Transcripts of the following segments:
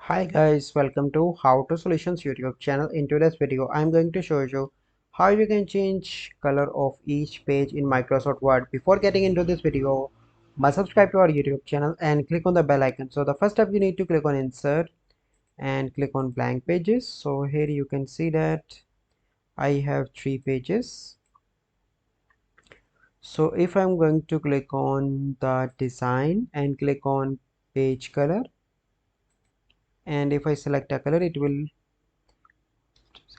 Hi guys, welcome to How to Solutions YouTube channel. In today's video, I'm going to show you how you can change color of each page in Microsoft Word. Before getting into this video, must subscribe to our YouTube channel and click on the bell icon. So the first step, you need to click on Insert and click on Blank Pages. So here you can see that I have 3 pages. So if I'm going to click on the design and click on page color, and if I select a color, it will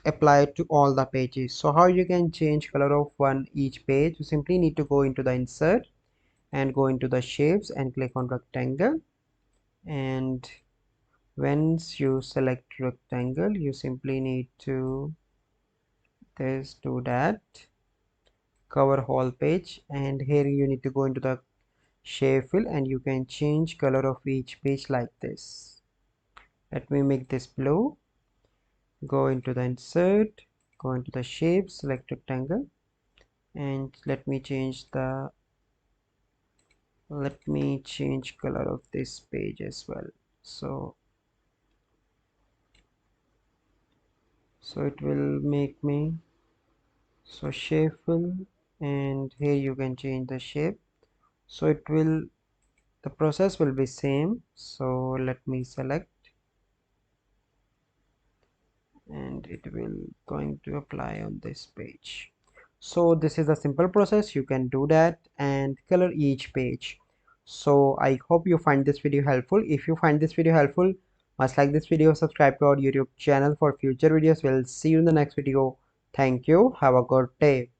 apply to all the pages. So how you can change color of each page? You simply need to go into the insert and go into the shapes and click on rectangle, and once you select rectangle, you simply need to do that, cover whole page, and here you need to go into the shape fill and you can change color of each page like this. Let me make this blue. Go into the insert, go into the shape, select rectangle, and let me change color of this page as well. So it will make me shape fill, and here you can change the shape. So the process will be same. So let me select, and it will going to apply on this page. So this is a simple process. You can do that and color each page. So I hope you find this video helpful. If you find this video helpful, must like this video, subscribe to our YouTube channel for future videos. We'll see you in the next video. Thank you. Have a good day.